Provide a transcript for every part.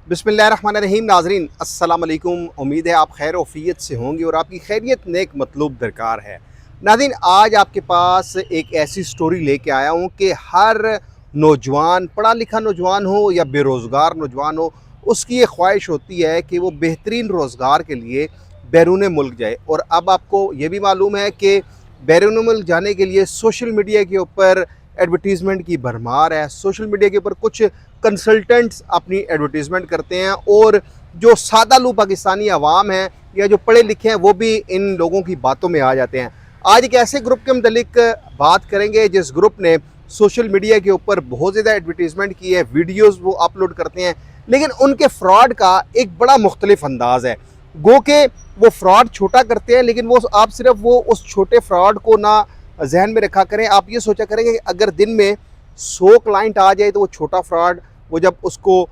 बिस्मिल्लाहिर्रहमानिर्रहीम। नाज़रीन अस्सलाम वालेकुम। उम्मीद है आप खैर वफ़ियत से होंगे और आपकी खैरियत नेक मतलूब दरकार है। नाज़रीन, आज आपके पास एक ऐसी स्टोरी लेके आया हूँ कि हर नौजवान, पढ़ा लिखा नौजवान हो या बेरोज़गार नौजवान हो, उसकी ये ख्वाहिश होती है कि वो बेहतरीन रोज़गार के लिए बैरून मुल्क जाए। और अब आपको ये भी मालूम है कि बैरून मुल्क जाने के लिए सोशल मीडिया के ऊपर एडवर्टीज़मेंट की भरमार है। सोशल मीडिया के ऊपर कुछ कंसल्टेंट्स अपनी एडवर्टीज़मेंट करते हैं और जो सादा लू पाकिस्तानी अवाम है या जो पढ़े लिखे हैं वो भी इन लोगों की बातों में आ जाते हैं। आज एक ऐसे ग्रुप के मतलब बात करेंगे जिस ग्रुप ने सोशल मीडिया के ऊपर बहुत ज़्यादा एडवर्टीज़मेंट की है, वीडियोस वो अपलोड करते हैं, लेकिन उनके फ्रॉड का एक बड़ा मुख्तलिफ अंदाज़ है। गो के वो फ्रॉड छोटा करते हैं, लेकिन वो आप सिर्फ वो उस छोटे फ्रॉड को ना जहन में रखा करें। आप ये सोचा करें कि अगर दिन में 100 क्लाइंट आ जाए तो वो छोटा फ्रॉड, वो जब उसको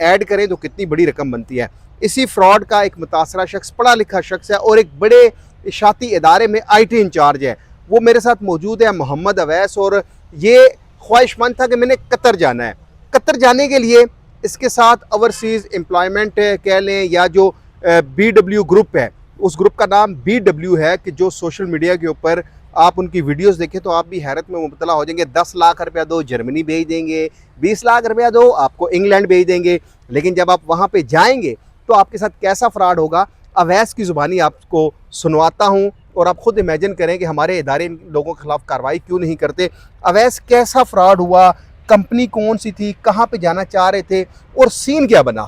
ऐड करें तो कितनी बड़ी रकम बनती है। इसी फ्रॉड का एक मुतासरा शख्स, पढ़ा लिखा शख्स है और एक बड़े इशाती इदारे में IT इंचार्ज है। वो मेरे साथ मौजूद है, मोहम्मद अवैस। और ये ख्वाहिशमंद था कि मैंने कतर जाना है। कतर जाने के लिए इसके साथ ओवरसीज़ एम्प्लॉयमेंट कह लें या जो BW ग्रुप है, उस ग्रुप का नाम BW है, कि जो सोशल मीडिया के ऊपर आप उनकी वीडियोस देखें तो आप भी हैरत में मुब्तला हो जाएंगे। 10 लाख रुपया दो जर्मनी भेज देंगे, 20 लाख रुपया दो आपको इंग्लैंड भेज देंगे। लेकिन जब आप वहाँ पे जाएंगे तो आपके साथ कैसा फ्रॉड होगा, अवैस की ज़ुबानी आपको सुनवाता हूँ और आप खुद इमेजिन करें कि हमारे इदारे इन लोगों के खिलाफ कार्रवाई क्यों नहीं करते। अवैस कैसा फ्रॉड हुआ, कंपनी कौन सी थी, कहाँ पे जाना चाह रहे थे और सीन क्या बना।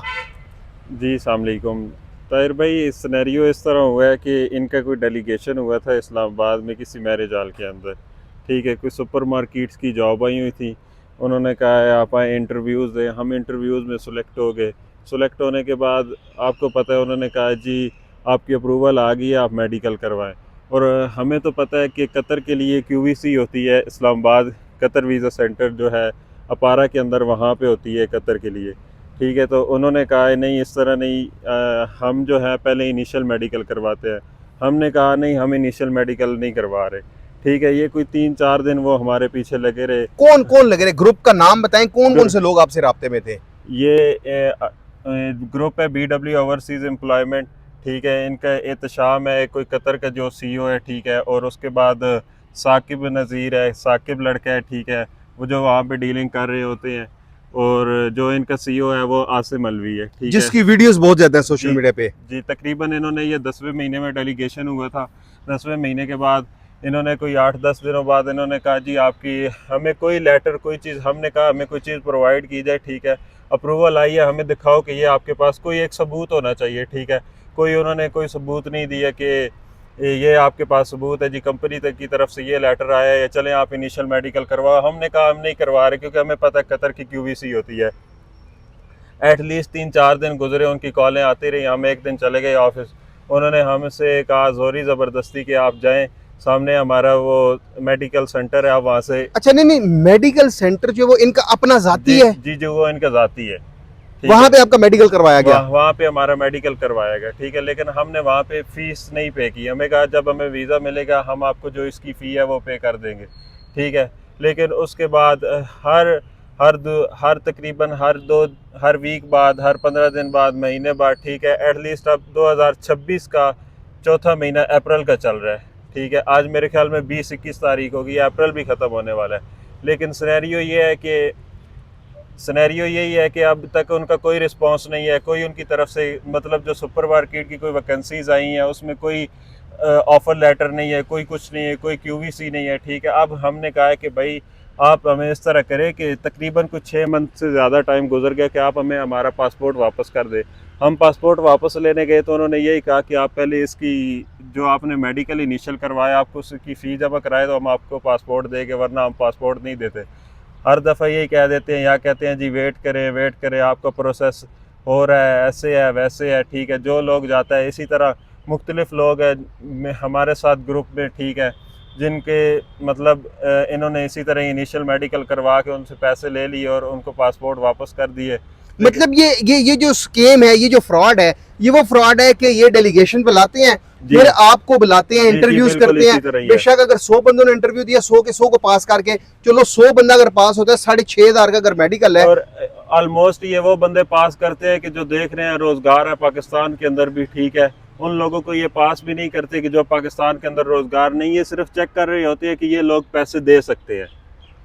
जी अस्सलाम वालेकुम। ताहिर भाई, सिनेरियो इस तरह हुआ है कि इनका कोई डेलीगेशन हुआ था इस्लामाबाद में किसी मैरिज हॉल के अंदर। ठीक है, कोई सुपर मार्केट्स की जॉब आई हुई थी। उन्होंने कहा है आप आए इंटरव्यूज़ दें। हम इंटरव्यूज़ में सिलेक्ट हो गए। सिलेक्ट होने के बाद आपको पता है उन्होंने कहा जी आपकी अप्रूवल आ गई है, आप मेडिकल करवाएं। और हमें तो पता है कि कतर के लिए QVC होती है, इस्लामाबाद कतर वीज़ा सेंटर जो है अपारा के अंदर, वहाँ पे होती है कतर के लिए। ठीक है, तो उन्होंने कहा है नहीं इस तरह नहीं, हम जो है पहले इनिशियल मेडिकल करवाते हैं। हमने कहा नहीं, हम इनिशियल मेडिकल नहीं करवा रहे। ठीक है, ये कोई 3-4 दिन वो हमारे पीछे लगे रहे। कौन कौन लगे रहे, ग्रुप का नाम बताएं, कौन कौन से लोग आपसे राब्ते में थे। ये ग्रुप है BW ओवरसीज़ एम्प्लॉयमेंट। ठीक है, इनका एहतशाम है, कोई कतर का जो CEO है। ठीक है, और उसके बाद साकिब नज़ीर है, साकिब लड़का है। ठीक है, वो जो वहाँ पे डीलिंग कर रहे होते हैं। और जो इनका CEO है वो आसिम अलवी है। ठीक है, जिसकी वीडियोस बहुत ज़्यादा है सोशल जी मीडिया पे। जी, तकरीबन इन्होंने ये 10वें महीने में डेलीगेशन हुआ था। 10वें महीने के बाद इन्होंने कोई 8-10 दिनों बाद इन्होंने कहा जी आपकी हमें कोई लेटर, कोई चीज़, हमने कहा हमें कोई चीज़ प्रोवाइड की जाए। ठीक है, अप्रूवल आई है, हमें दिखाओ कि ये आपके पास कोई एक सबूत होना चाहिए। ठीक है, कोई उन्होंने कोई सबूत नहीं दिया कि ये आपके पास सबूत है जी, कंपनी तक की तरफ से ये लेटर आया है, चलें आप इनिशियल मेडिकल करवाओ। हमने कहा हम नहीं करवा रहे, क्योंकि हमें पता है कतर की QVC होती है। एटलीस्ट 3-4 दिन गुजरे, उनकी कॉलें आती रही। हम एक दिन चले गए ऑफिस। उन्होंने हमसे कहा ज़ोरी ज़बरदस्ती कि आप जाएं, सामने हमारा वो मेडिकल सेंटर है, आप वहाँ से। अच्छा, नहीं नहीं, मेडिकल सेंटर जो वो इनका अपना जाती जी है, जी जी, वो इनका ज़ाती है। ठीक वहां है, पे आपका मेडिकल करवाया गया। वहाँ पे हमारा मेडिकल करवाया गया। ठीक है, लेकिन हमने वहाँ पे फ़ीस नहीं पे की। हमें कहा जब हमें वीज़ा मिलेगा हम आपको जो इसकी फ़ी है वो पे कर देंगे। ठीक है, लेकिन उसके बाद हर तकरीबन हर वीक बाद, हर 15 दिन बाद, महीने बाद। ठीक है, एटलीस्ट अब 2026 का चौथा महीना अप्रैल का चल रहा है। ठीक है, आज मेरे ख्याल में 20-21 तारीख होगी, अप्रैल भी ख़त्म होने वाला है। लेकिन सिनेरियो यही है कि अब तक उनका कोई रिस्पांस नहीं है। कोई उनकी तरफ से, मतलब जो सुपर मार्केट की कोई वैकेंसीज आई हैं उसमें कोई ऑफ़र लेटर नहीं है, कोई कुछ नहीं है, कोई QVC नहीं है। ठीक है, अब हमने कहा है कि भाई आप हमें इस तरह करें कि तकरीबन कुछ 6 मंथ से ज़्यादा टाइम गुजर गया कि आप हमें हमारा पासपोर्ट वापस कर दें। हम पासपोर्ट वापस लेने गए तो उन्होंने यही कहा कि आप पहले इसकी जो आपने मेडिकल इनिशियल करवाया, आपको उसकी फ़ी जमा कराए तो हम आपको पासपोर्ट देंगे, वरना हम पासपोर्ट नहीं देते। हर दफ़ा यही कह देते हैं, या कहते हैं जी वेट करें, आपका प्रोसेस हो रहा है, ऐसे है वैसे है। ठीक है, जो लोग जाता है इसी तरह मुख्तलिफ लोग हैं हमारे साथ ग्रुप में। ठीक है, जिनके मतलब इन्होंने इसी तरह इनिशियल मेडिकल करवा के उनसे पैसे ले लिए और उनको पासपोर्ट वापस कर दिए। मतलब ये जो स्कीम है, ये जो फ्रॉड है, ये वो फ्रॉड है कि ये डेलीगेशन पे लाते हैं जी। फिर आपको बुलाते हैं, जी, जी, इंटरव्यूज बिल्कुल करते इसी तरह हैं। ही है। बेशक अगर 100 बंदों ने इंटरव्यू दिया, 100 के 100 को पास करके, चलो 100 बंदा अगर पास होता है, 6,500 का अगर मेडिकल है। और ऑलमोस्ट ये वो बंदे पास करते हैं कि जो देख रहे हैं रोजगार है पाकिस्तान के अंदर भी, ठीक है, उन लोगों को ये पास भी नहीं करते कि जो पाकिस्तान के अंदर रोजगार नहीं है, सिर्फ चेक कर रहे होते हैं कि ये लोग पैसे दे सकते हैं,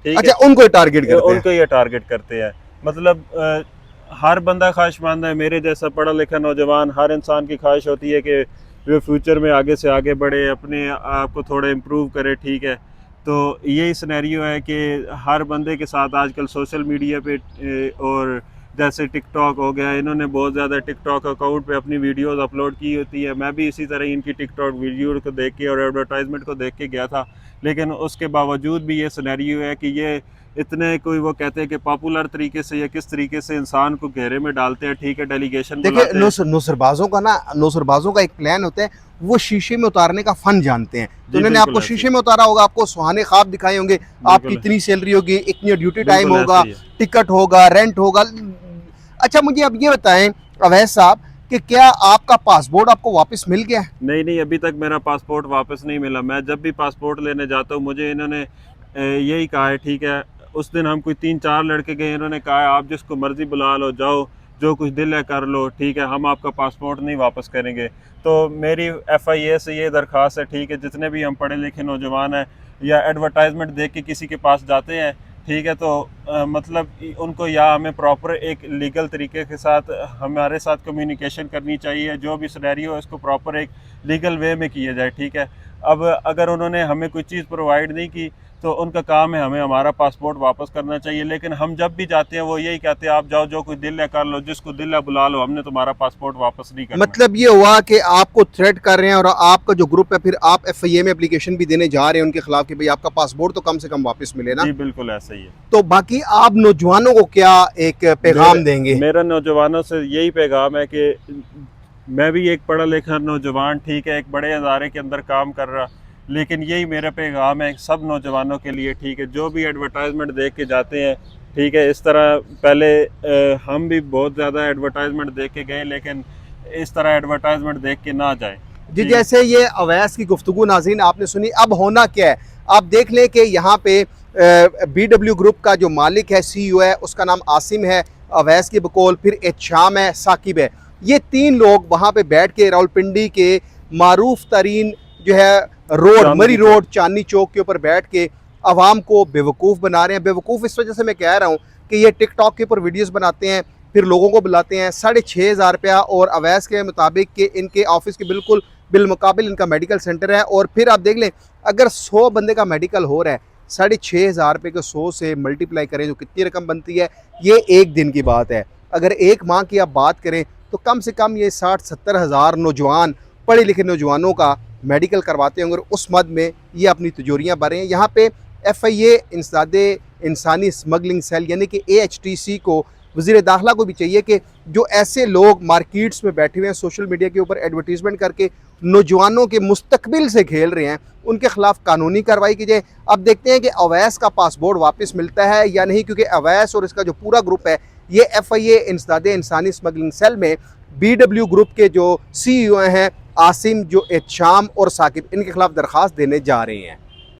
ठीक अच्छा, है, उनको टारगेट करते हैं। उनको ये टारगेट करते हैं। मतलब हर बंदा ख्वाहिशमंद है, मेरे जैसा पढ़ा लिखा नौजवान, हर इंसान की ख्वाहिश होती है कि वो फ्यूचर में आगे से आगे बढ़े, अपने आप को थोड़ा इम्प्रूव करे, ठीक है। तो यही सिनेरियो है कि हर बंदे के साथ आजकल सोशल मीडिया पे और जैसे टिकटॉक हो गया, इन्होंने बहुत ज़्यादा टिकटॉक अकाउंट पे अपनी वीडियोस अपलोड की होती है। मैं भी इसी तरह ही इनकी टिकटॉक वीडियो को देख के और एडवर्टाइजमेंट को देख के गया था, लेकिन उसके बावजूद भी ये सिनेरियो है कि ये इतने, कोई वो कहते हैं कि पॉपुलर तरीके से या किस तरीके से इंसान को घेरे में डालते हैं, ठीक है, डेलीगेशन देखिए, बुलाते हैं। नौसरबाजों का एक प्लान होता है, वो शीशे में उतारने का फन जानते हैं। तो जी उन्होंने बिल्कुल आपको ऐसे ही, शीशे में उतारा होगा, आपको सुहाने ख्वाब दिखाए होंगे, आपकी बिल्कुल इतनी सैलरी होगी, इतनी ड्यूटी टाइम बिल्कुल होगा, ऐसे ही है। टिकट होगा, रेंट होगा। अच्छा, मुझे अब ये बताएं अवैस साहब कि क्या आपका पासपोर्ट आपको वापस मिल गया है? नहीं नहीं, अभी तक मेरा पासपोर्ट वापस नहीं मिला। मैं जब भी पासपोर्ट लेने जाता हूँ मुझे इन्होंने यही कहा है, ठीक है, उस दिन हम कोई 3-4 लड़के गए, इन्होंने कहा है आप जिसको मर्जी बुला लो, जाओ, जो कुछ दिल है कर लो, ठीक है, हम आपका पासपोर्ट नहीं वापस करेंगे। तो मेरी FIA से ये दरख्वास्त है, ठीक है, जितने भी हम पढ़े लिखे नौजवान हैं या एडवर्टाइजमेंट देख के किसी के पास जाते हैं, ठीक है, तो मतलब उनको या हमें प्रॉपर एक लीगल तरीके के साथ हमारे साथ कम्युनिकेशन करनी चाहिए, जो भी सिनेरियो है इसको प्रॉपर एक लीगल वे में किया जाए, ठीक है। अब अगर उन्होंने हमें कोई चीज़ प्रोवाइड नहीं की तो उनका काम है हमें हमारा पासपोर्ट वापस करना चाहिए, लेकिन हम जब भी जाते हैं वो यही कहते हैं आप जाओ, जो कुछ दिल है कर लो, जिसको दिल है बुला लो, हमने तुम्हारा पासपोर्ट वापस नहीं करना। मतलब ये हुआ कि आपको थ्रेट कर रहे हैं और आपका जो ग्रुप है, फिर आप FIA में एप्लीकेशन भी देने जा रहे हैं उनके खिलाफ कि भाई आपका पासपोर्ट तो कम से कम वापस मिले ना। जी बिल्कुल ऐसा ही है। तो बाकी आप नौजवानों को क्या एक पैगाम देंगे? मेरा नौजवानों से यही पैगाम है कि मैं भी एक पढ़ा लिखा नौजवान, ठीक है, एक बड़े अदारे के अंदर काम कर रहा, लेकिन यही मेरा पैगाम है सब नौजवानों के लिए, ठीक है, जो भी एडवर्टाइजमेंट देख के जाते हैं, ठीक है, इस तरह पहले हम भी बहुत ज़्यादा एडवर्टाइजमेंट देख के गए, लेकिन इस तरह एडवर्टाइजमेंट देख के ना जाए। जी, जैसे ये अवैस की गुफ्तगू नाज़रीन आपने सुनी, अब होना क्या है? आप देख लें कि यहाँ पे BW ग्रुप का जो मालिक है, CEO है, उसका नाम आसिम है, अवैस की बकौल, फिर एहशाम है, साकिब है। ये 3 लोग वहाँ पे बैठ के रावलपिंडी के मारूफ तरीन जो है रोड, मरी रोड, चांदनी चौक के ऊपर बैठ के आवाम को बेवकूफ़ बना रहे हैं। बेवकूफ़ इस वजह से मैं कह रहा हूँ कि ये टिकटॉक के ऊपर वीडियोज़ बनाते हैं, फिर लोगों को बुलाते हैं, 6,500 रुपया, और अवैस के मुताबिक कि इनके ऑफिस के बिल्कुल बिलमुकाबिल इनका मेडिकल सेंटर है। और फिर आप देख लें, अगर 100 बंदे का मेडिकल हो रहा है, 6,500 रुपये को 100 से मल्टीप्लाई करें तो कितनी रकम बनती है? ये एक दिन की बात है। अगर एक माह की आप बात करें तो कम से कम ये 60-70 हज़ार नौजवान, पढ़े लिखे नौजवानों का मेडिकल करवाते होंगे, और उस मद में ये अपनी तिजोरियाँ भर रहे हैं। यहाँ पे FIA इंसदादे इंसानी स्मगलिंग सेल यानी कि AHTC को, वज़ीर दाखिला को भी चाहिए कि जो ऐसे लोग मार्केट्स में बैठे हुए हैं, सोशल मीडिया के ऊपर एडवर्टीज़मेंट करके नौजवानों के मुस्तकबिल से खेल रहे हैं, उनके खिलाफ कानूनी कार्रवाई की जाए। अब देखते हैं कि अवैस का पासपोर्ट वापस मिलता है या नहीं, क्योंकि अवैस और इसका जो पूरा ग्रुप है ये FIA इंसदादे इंसानी स्मगलिंग सेल में BW ग्रुप के जो CEO हैं, आसिम, जो एहशाम और साकिब, इनके खिलाफ दरख्वास्त देने जा रहे हैं।